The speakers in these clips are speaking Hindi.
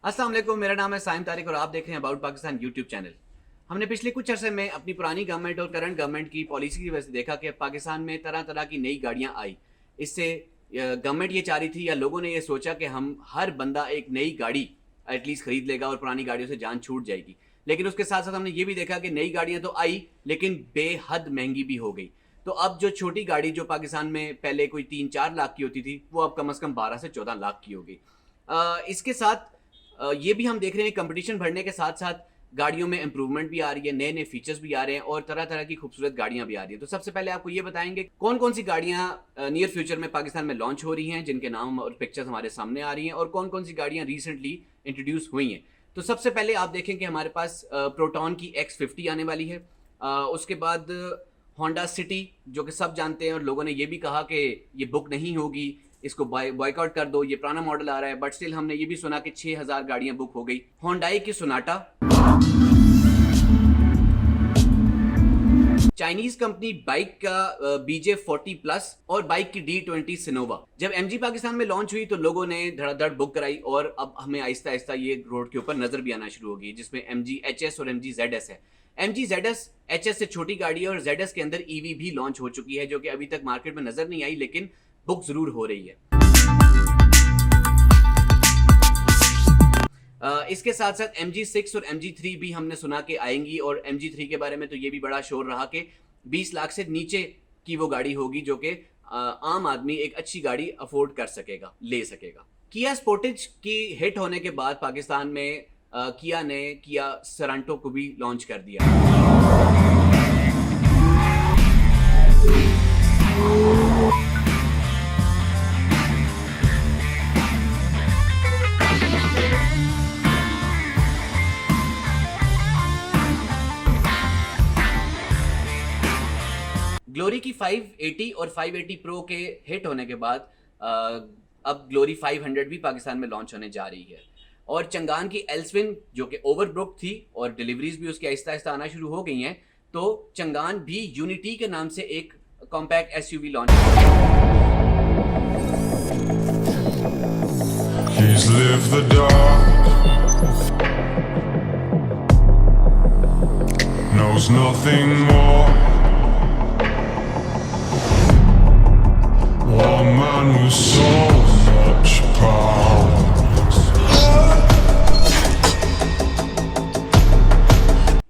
अस्सलाम वालेकुम, मेरा नाम है साइम तारिक और आप देख रहे हैं अबाउट पाकिस्तान यूट्यूब चैनल। हमने पिछले कुछ अरसे में अपनी पुरानी गवर्नमेंट और करंट गवर्नमेंट की पॉलिसी की वजह से देखा कि पाकिस्तान में तरह तरह की नई गाड़ियां आई। इससे गवर्नमेंट ये चाह रही थी या लोगों ने ये सोचा कि हम हर बंदा एक नई गाड़ी एटलीस्ट खरीद लेगा और पुरानी गाड़ियों से जान छूट जाएगी। लेकिन उसके साथ साथ हमने ये भी देखा कि नई गाड़ियां तो आई लेकिन बेहद महंगी भी हो गई। तो अब जो छोटी गाड़ी जो पाकिस्तान में पहले कोई 3-4 लाख की होती थी वो अब कम से कम 12 से 14 लाख की होगी। इसके साथ ये भी हम देख रहे हैं कंपटीशन बढ़ने के साथ साथ गाड़ियों में इंप्रूवमेंट भी आ रही है, नए नए फीचर्स भी आ रहे हैं और तरह तरह की खूबसूरत गाड़ियां भी आ रही है। तो सबसे पहले आपको ये बताएंगे कौन कौन सी गाड़ियां नियर फ्यूचर में पाकिस्तान में लॉन्च हो रही हैं, जिनके नाम और पिक्चर्स हमारे सामने आ रही हैं, और कौन कौन सी गाड़ियां रिसेंटली इंट्रोड्यूस हुई हैं। तो सबसे पहले आप देखें कि हमारे पास प्रोटॉन की X50 आने वाली है। उसके बाद होंडा सिटी, जो कि सब जानते हैं और लोगों ने ये भी कहा कि ये बुक नहीं होगी, इसको बॉयकॉट कर दो, ये पुराना मॉडल आ रहा है। बट स्टिल हमने ये भी सुना कि 6000 गाड़ियां बुक हो गई। होंडाई की सोनाटा, चाइनीज कंपनी बाइक का BJ40 प्लस और बाइक की D20 सिनोवा। जब MG पाकिस्तान में लॉन्च हुई तो लोगों ने धड़ाधड़ बुक कराई और अब हमें आहिस्ता आहिस्ता ये रोड के ऊपर नजर भी आना शुरू होगी, जिसमें MG HS और MG ZS है। MG ZS HS से छोटी गाड़ी है और ZS के अंदर EV भी लॉन्च हो चुकी है, जो कि अभी तक मार्केट में नजर नहीं आई लेकिन बुक जरूर हो रही है। इसके साथ साथ MG6 और MG3 भी हमने सुना कि आएंगी और MG3 के बारे में तो ये भी बड़ा शोर रहा कि 20 लाख से नीचे की वो गाड़ी होगी, जो कि आम आदमी एक अच्छी गाड़ी अफोर्ड कर सकेगा, ले सकेगा। किया स्पोर्टेज की हिट होने के बाद पाकिस्तान में किया ने किया सरांटो को भी लॉन्च कर दिया। ग्लोरी की 580 और 580 प्रो के हिट होने के बाद अब ग्लोरी 500 भी पाकिस्तान में लॉन्च होने जा रही है। और चंगान की एल्सविन, जो कि ओवरब्रुक थी और डिलीवरीज भी उसकी आहिस्ता आहिस्ता आना शुरू हो गई हैं, तो चंगान भी यूनिटी के नाम से एक compact SUV launch He's lived the dark, knows nothing more. One man with so much power.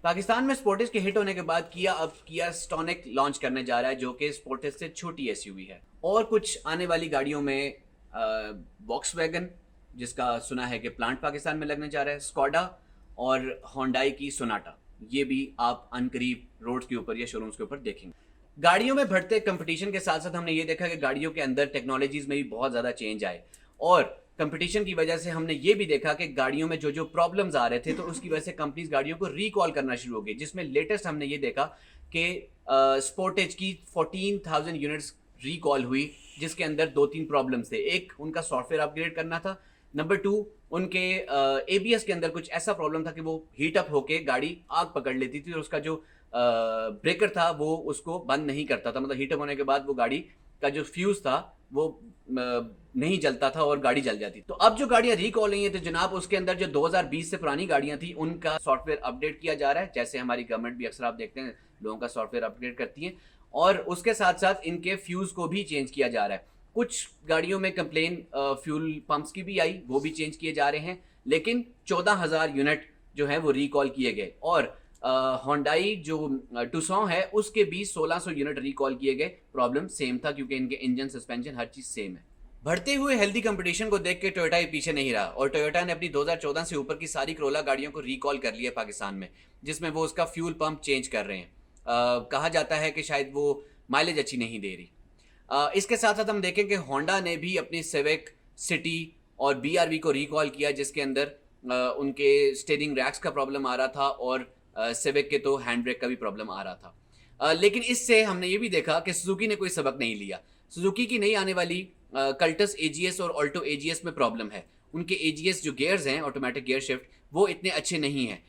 Pakistan में स्पोर्टेज के हिट होने के बाद किया अब किया स्टॉनिक लॉन्च करने जा रहा है, जो कि स्पोर्टेज से छोटी SUV है। और कुछ आने वाली गाड़ियों में वॉक्सवैगन, जिसका सुना है कि प्लांट पाकिस्तान में लगने जा रहा है, स्कोडा और होंडाई की सोनाटा, ये भी आप अनकरीब रोड के ऊपर या शोरूम्स के ऊपर देखेंगे। गाड़ियों में बढ़ते कंपटीशन के साथ साथ हमने ये देखा कि गाड़ियों के अंदर टेक्नोलॉजीज में भी बहुत ज़्यादा चेंज आए और कंपटीशन की वजह से हमने ये भी देखा कि गाड़ियों में जो जो प्रॉब्लम्स आ रहे थे तो उसकी वजह से कंपनीज गाड़ियों को रिकॉल करना शुरू हो गई, जिसमें लेटेस्ट हमने ये देखा कि स्पोर्टेज की 14,000 यूनिट्स रिकॉल हुई, जिसके अंदर 2-3 प्रॉब्लम्स थे। एक, उनका सॉफ्टवेयर अपग्रेड करना था। नंबर 2, उनके ABS के अंदर कुछ ऐसा प्रॉब्लम था कि वो हीट अप होके गाड़ी आग पकड़ लेती थी और उसका जो ब्रेकर था वो उसको बंद नहीं करता था, मतलब हीटअप होने के बाद वो गाड़ी का जो फ्यूज था वो नहीं जलता था और गाड़ी जल जाती। तो अब जो गाड़ियां रिकॉल हुई हैं तो जनाब उसके अंदर जो 2020 से पुरानी गाड़ियां थी उनका सॉफ्टवेयर अपडेट किया जा रहा है, जैसे हमारी गवर्नमेंट भी अक्सर आप देखते हैं लोगों का सॉफ्टवेयर अपडेट करती है, और उसके साथ साथ इनके फ्यूज को भी चेंज किया जा रहा है। कुछ गाड़ियों में कंप्लेन फ्यूल पंप्स की भी आई, वो भी चेंज किए जा रहे हैं, लेकिन 14,000 यूनिट जो है वो रिकॉल किए गए। और होंडाई जो टुसॉन है उसके भी 1600 यूनिट रिकॉल किए गए। प्रॉब्लम सेम था क्योंकि इनके इंजन, सस्पेंशन, हर चीज सेम है। बढ़ते हुए हेल्दी कंपटीशन को देख के टोयोटा ही पीछे नहीं रहा और टोयोटा ने अपनी 2014 से ऊपर की सारी करोला गाड़ियों को रिकॉल कर लिया पाकिस्तान में, जिसमें वो उसका फ्यूल पंप चेंज कर रहे हैं। कहा जाता है कि शायद वो माइलेज अच्छी नहीं दे रही। इसके साथ साथ हम देखें कि होंडा ने भी अपनी सिविक, सिटी और BRV को रिकॉल किया, जिसके अंदर उनके स्टीयरिंग रैक्स का प्रॉब्लम आ रहा था और सिविक के तो हैंड ब्रेक का भी प्रॉब्लम आ रहा था। लेकिन इससे हमने ये भी देखा कि सुजुकी ने कोई सबक नहीं लिया। सुजुकी की नई आने वाली कल्टस AGS और ऑल्टो AGS में प्रॉब्लम है। उनके AGS जो गियर्स हैं, ऑटोमेटिक गियर शिफ्ट, वो इतने अच्छे नहीं हैं,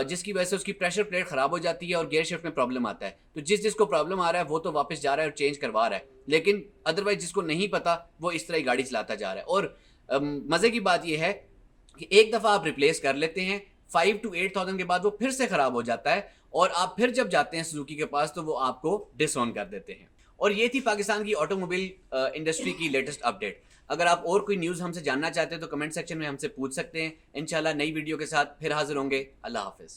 जिसकी वजह से उसकी प्रेशर प्लेट खराब हो जाती है और गियर शिफ्ट में प्रॉब्लम आता है। तो जिसको प्रॉब्लम आ रहा है वो तो वापस जा रहा है और चेंज करवा रहा है, लेकिन अदरवाइज जिसको नहीं पता वो इस तरह ही गाड़ी चलाता जा रहा है। और मज़े की बात यह है कि एक दफ़ा आप रिप्लेस कर लेते हैं, 5 to 8,000 के बाद वो फिर से ख़राब हो जाता है और आप फिर जब जाते हैं सुजुकी के पास तो वो आपको डिसऑन कर देते हैं। और ये थी पाकिस्तान की ऑटोमोबाइल इंडस्ट्री की लेटेस्ट अपडेट। अगर आप और कोई न्यूज़ हमसे जानना चाहते हैं तो कमेंट सेक्शन में हमसे पूछ सकते हैं। इंशाल्लाह नई वीडियो के साथ फिर हाजिर होंगे। अल्लाह हाफिज़।